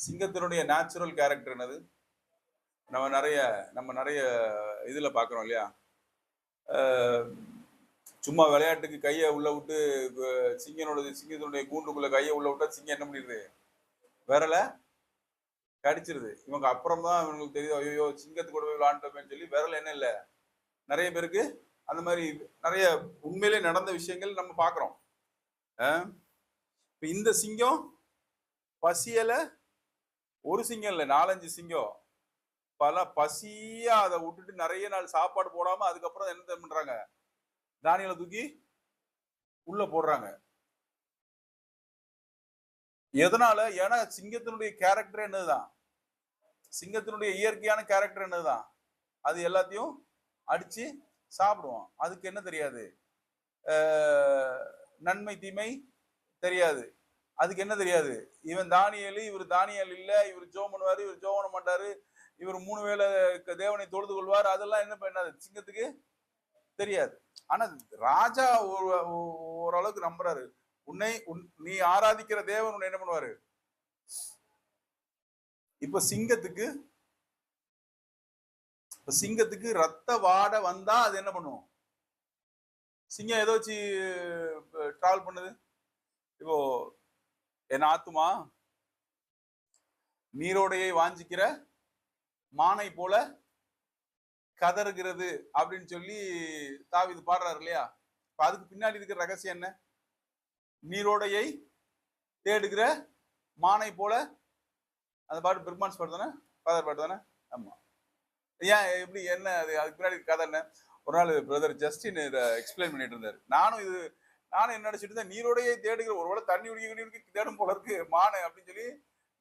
சிங்கத்தினுடைய natural character என்னது? நம்ம நிறைய இதுல பாக்குறோம் இல்லையா? சும்மா விளையாட்டுக்கு கையை உள்ள விட்டு சிங்கத்தினுடைய கூண்டுக்குள்ள கையை உள்ள விட்டா சிங்கம் என்ன பண்ணிடுது? விரல கடிச்சிருது. இவங்க அப்புறம் தான் இவங்களுக்கு தெரியுது, ஐயோ சிங்கத்து கூட போய் விளையாண்டோமேன்னு சொல்லி விரல் என்ன இல்லை. நிறைய பேருக்கு அந்த மாதிரி நிறைய உண்மையிலே நடந்த விஷயங்கள் நம்ம பாக்குறோம். இந்த சிங்கம் பசியல ஒரு சிங்கம் இல்லை, 4-5 சிங்கம் பல பசியா அதை விட்டுட்டு நிறைய நாள் சாப்பாடு போடாம அதுக்கப்புறம் என்ன பண்றாங்க? தானியலை தூக்கி உள்ள போடுறாங்க. எதனால? ஏன்னா சிங்கத்தினுடைய கேரக்டர் என்னதுதான், சிங்கத்தினுடைய இயற்கையான கேரக்டர் என்னதுதான், அது எல்லாத்தையும் அடிச்சு சாப்பிடுவோம். அதுக்கு என்ன தெரியாது? நன்மை தீமை தெரியாது. அதுக்கு என்ன தெரியாது? இவன் தானியல், இவர் தானியல் இல்ல, இவர் ஜோம் பண்ணுவாரு, இவர் ஜோம் பண்ண மாட்டாரு, இவர் 3 வேளை தேவனை தொழுது கொள்வார், அதெல்லாம் என்ன பண்ணாது சிங்கத்துக்கு தெரியாது. ஆனா ராஜா ஓரளவுக்கு நம்புறாரு. நீ ஆராதிக்கிற தேவன் உன்னை என்ன பண்ணுவாரு? இப்ப சிங்கத்துக்கு ரத்த வாடை வந்தா அது என்ன பண்ணும்? சிங்கம் ஏதோ வச்சு டிராவல் பண்ணுது. இப்போ என் ஆத்துமா நீரோடையை வாஞ்சிக்கிற மானை போல கதறுகிறது அப்படின்னு சொல்லி தாவீது பாடுறாரு இல்லையா? அதுக்கு பின்னாடி இருக்கிற ரகசியம் என்ன? நீரோடையை தேடுகிற மானை போல. அந்த பாட்டு பெர்மான்ஸ் பாட்டு தானே, ஃபாதர் பாட்டு தானே? ஆமா. ஏன் எப்படி என்ன அது? அதுக்கு பின்னாடி கதை என்ன? ஒரு நாள் பிரதர் ஜஸ்டின் இதை எக்ஸ்பிளைன் பண்ணிட்டு இருந்தாரு. நானும் என்ன நினைச்சிட்டு இருந்தேன், நீரோடையை தேடுகிற, ஒருவேளை தண்ணி குடிக்க தேடும் போல இருக்கு மானை அப்படின்னு சொல்லி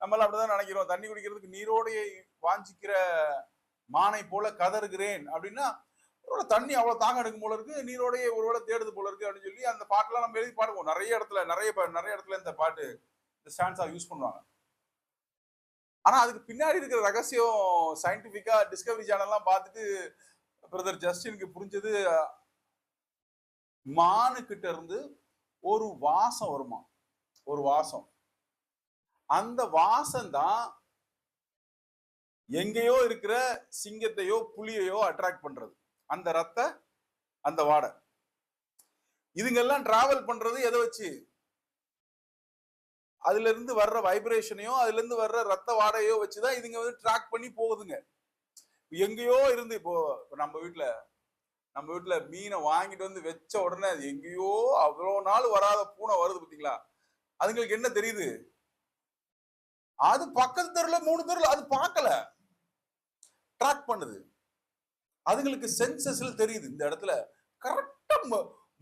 நம்மளாம் அப்படிதான் நினைக்கிறோம். தண்ணி குடிக்கிறதுக்கு நீரோடையை வாஞ்சிக்கிற மானை போல கதறுகிறேன் அப்படின்னா ஒருவேளை தண்ணி அவ்வளவு தாங்க எடுக்கும் போல இருக்கு, நீரோடையை ஒருவேளை தேடுது போல இருக்கு அப்படின்னு சொல்லி அந்த பாட்டெல்லாம் நம்ம எழுதி பாடுவோம். நிறைய இடத்துல இந்த பாட்டு இந்த ஸ்டான்ஸா யூஸ் பண்ணுவாங்க. ஆனா அதுக்கு பின்னாடி இருக்கிற ரகசியம் சயின்டிபிக்கா டிஸ்கவரி சேனல்லாம் பார்த்துட்டு பிரதர் ஜஸ்டினுக்கு புரிஞ்சது, மானு கிட்ட இருந்து ஒரு வாசம் வருமா, ஒரு வாசம். அந்த வாசம் தான் எங்கேயோ இருக்கிற சிங்கத்தையோ புலியையோ அட்ராக்ட் பண்றது. அந்த ரத்த, அந்த வாடை. இதுங்கெல்லாம் டிராவல் பண்றது எதை வச்சு? அதுல இருந்து வர்ற வைப்ரேஷனையோ அதுல இருந்து வர்ற ரத்த வாடையோ வச்சுதான் இதுங்க வந்து ட்ராக் பண்ணி போகுதுங்க. எங்கேயோ இருந்து இப்போ நம்ம வீட்டுல மீனை வாங்கிட்டு வந்து வச்ச உடனே அது எங்கேயோ அவ்வளவு நாள் வராத பூனை வருது பாத்தீங்களா? அதுங்களுக்கு என்ன தெரியுது? அது பக்கத்து தெருல 3 தெருல அது பார்க்கல, ட்ராக் பண்ணுது. அதுங்களுக்கு சென்சஸ்ல தெரியுது இந்த இடத்துல கரெக்டா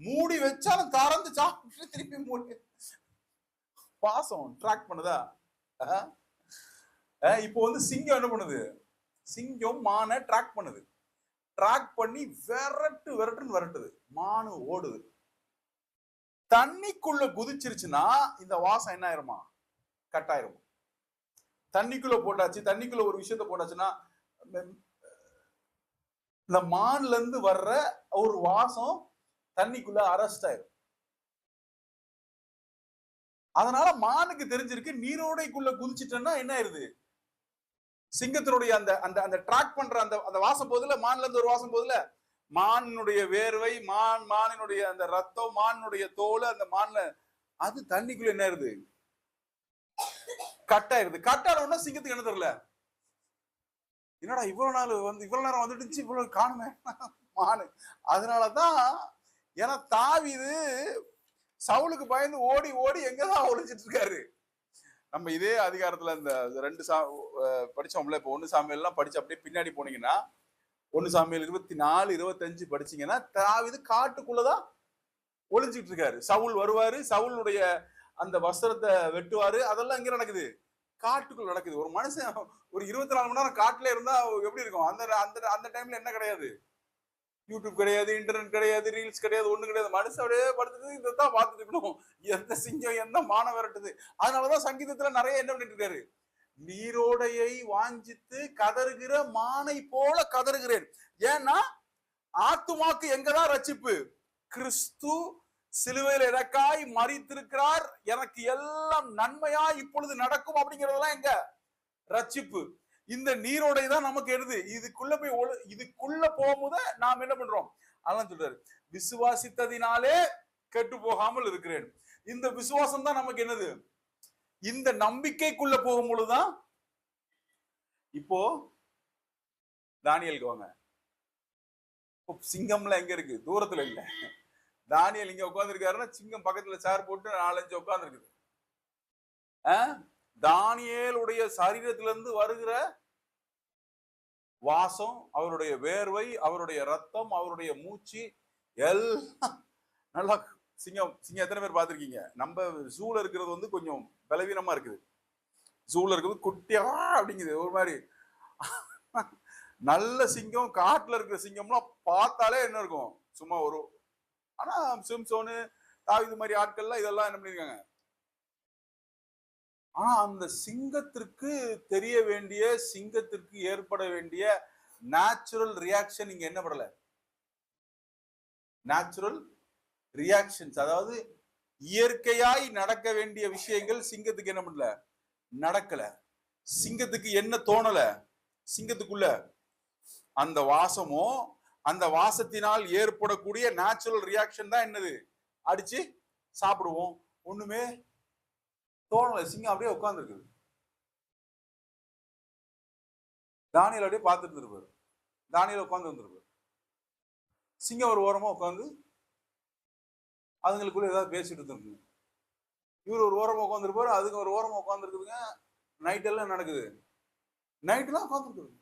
மூடி வச்சாலும் திறந்து சாப்பிட்டு திருப்பி மூடி பாசம் ட்ராக் பண்ணுதா? இப்போ வந்து சிங்கம் என்ன பண்ணுது? சிங்கம் மானை ட்ராக் பண்ணுது. ட்ராக் பண்ணி விரட்டுது. மானு ஓடுது. தண்ணிக்குள்ள குதிச்சிருச்சுன்னா இந்த வாசம் என்ன ஆயிருமா? கட் ஆயிரும். தண்ணிக்குள்ள போட்டாச்சு, தண்ணிக்குள்ள ஒரு விஷயத்த போட்டாச்சுன்னா இந்த மான்ல இருந்து வர்ற ஒரு வாசம் தண்ணிக்குள்ள அரெஸ்ட் ஆயிரும். அதனால மானுக்கு தெரிஞ்சிருக்கு, நீரோடைக்குள்ள குதிச்சிட்டேன்னா என்ன ஆயிருது? சிங்கத்தினுடைய அந்த அந்த அந்த ட்ராக் பண்ற அந்த வாசம் போதுல, மான்ல இருந்து ஒரு வாசம் போதுல, மானுடைய வேர்வை, மானினுடைய அந்த ரத்தம், மானுடைய தோல், அந்த மான்ல அது தண்ணிக்குள்ள என்ன ஆயிருது? கட் ஆயிருது. கட் ஆனோம்னா சிங்கத்துக்கு என்ன தெரியல, என்னடா இவ்வளவு நேரம் வந்துட்டு இவ்வளவு காணுமே மானு. அதனாலதான் ஏன்னா தாவீது சவுலுக்கு பயந்து ஓடி ஓடி எங்கதான் ஒளிஞ்சிட்டு இருக்காரு. நம்ம இதே அதிகாரத்துல இந்த 2 படிச்சோம்ல, இப்ப 1 சாமுவேல் எல்லாம் படிச்சு அப்படியே பின்னாடி போனீங்கன்னா 1 சாமுவேல் 24-25 படிச்சீங்கன்னா தாவீது காட்டுக்குள்ளதான் ஒளிஞ்சிட்டு இருக்காரு. சவுல் வருவாரு, சவுலுடைய அந்த வஸ்திரத்தை வெட்டுவாரு, அதெல்லாம் இங்க நடக்குது, காட்டுக்குள்ள நடக்குது. ஒரு மனுஷன் ஒரு 24 மணி நேரம் காட்டுல இருந்தா எப்படி இருக்கும்? அந்த டைம்ல என்ன கிடையாது? யூடியூப் கிடையாது, இன்டர்நெட் கிடையாது, ரீல்ஸ் கிடையாது, ஒண்ணு கிடையாது. மனுஷன் அப்படியே படுத்துட்டு இதைத்தான் பார்த்துட்டு இருக்கணும். எந்த சிங்கம் எந்த மானம் விரட்டுது. அதனாலதான் சங்கீதத்துல நிறைய என்ன பண்ணிட்டு இருக்காரு? நீரோடையை வாஞ்சித்து கதறுகிற மானை போல கதறுகிறேன். ஏன்னா ஆத்துமாக்கு எங்கதான் ரட்சிப்பு? கிறிஸ்து சிலுவையில் எனக்காய் மரித்திருக்கிறார், எனக்கு எல்லாம் நன்மையா இப்பொழுது நடக்கும் அப்படிங்கிறதெல்லாம் எங்க? ரட்சிப்பு. இந்த நீரோடை தான் நமக்கு எழுது. இதுக்குள்ள போய் இதுக்குள்ள போகும்போது நாம் என்ன பண்றோம்? அதான் சொல்றாரு, விசுவாசித்ததினாலே கெட்டு போகாமல் இருக்கிறேன். இந்த விசுவாசம் தான் நமக்கு என்னது? இந்த நம்பிக்கைக்குள்ள போகும் பொழுதுதான். இப்போ தானியலுக்கு வாங்க. சிங்கம்ல எங்க இருக்கு? தூரத்துல இல்ல. தானியல் இங்க உட்கார்ந்து இருக்காருன்னா சிங்கம் பக்கத்துல சேர் போட்டு 4-5 உட்கார்ந்து இருக்குது. தானியேலுடைய சரீரத்திலிருந்து வருகிற வாசம், அவருடைய வேர்வை, அவருடைய ரத்தம், அவருடைய மூச்சு எல்லாம் நல்லா. சிங்கம் எத்தனை பேர் பார்த்திருக்கீங்க? நம்ம ஜூல இருக்கிறது வந்து கொஞ்சம் பலவீனமா இருக்குது. ஜூல இருக்கிறது குட்டியா அப்படிங்குது ஒரு மாதிரி. நல்ல சிங்கம், காட்டுல இருக்கிற சிங்கம்லாம் பார்த்தாலே என்ன இருக்கும்? சும்மா ஒரு. ஆனா சிம்சோனு, தாவீது மாதிரி ஆட்கள்லாம் இதெல்லாம் என்ன பண்ணிருக்காங்க? ஆனா அந்த சிங்கத்திற்கு தெரிய வேண்டிய, சிங்கத்திற்கு ஏற்பட வேண்டிய நேச்சுரல் ரியாக்ஷன் இங்க என்ன படல? நேச்சுரல் ரியாக்ஷன்ஸ், அதாவது இயற்கையாய் நடக்க வேண்டிய விஷயங்கள் சிங்கத்துக்கு என்ன பண்ணல? நடக்கல. சிங்கத்துக்கு என்ன தோணல? சிங்கத்துக்குள்ள அந்த வாசமோ, அந்த வாசத்தினால் ஏற்படக்கூடிய நேச்சுரல் ரியாக்ஷன் தான் என்னது? அடிச்சு சாப்பிடுவோம். ஒண்ணுமே தோணல. சிங்கம் அப்படியே உட்கார்ந்து இருக்குது. தானியல் அப்படியே பார்த்துட்டு இருப்பாரு. தானியல் உட்கார்ந்து இருந்திருப்பாரு. சிங்கம் ஒரு ஓரமா உட்கார்ந்து அதுங்களுக்குள்ள ஏதாவது பேசிட்டு இருந்திருக்கு. இவர் ஒரு ஓரமா உட்காந்துருப்பாரு, அதுக்கு ஒரு ஓரமா உட்கார்ந்து இருக்குதுங்க. நைட் எல்லாம் நடக்குது. நைட்டுலாம் உட்கார்ந்து இருக்குது.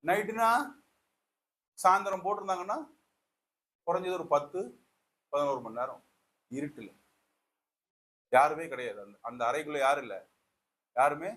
நைட்டுனா சாயந்தரம் போட்டிருந்தாங்கன்னா குறைஞ்சது ஒரு 10-11 மணி நேரம் இருட்டுல. யாருமே கிடையாது. அந்த அறைக்குள்ள யாரும் இல்லை. யாருமே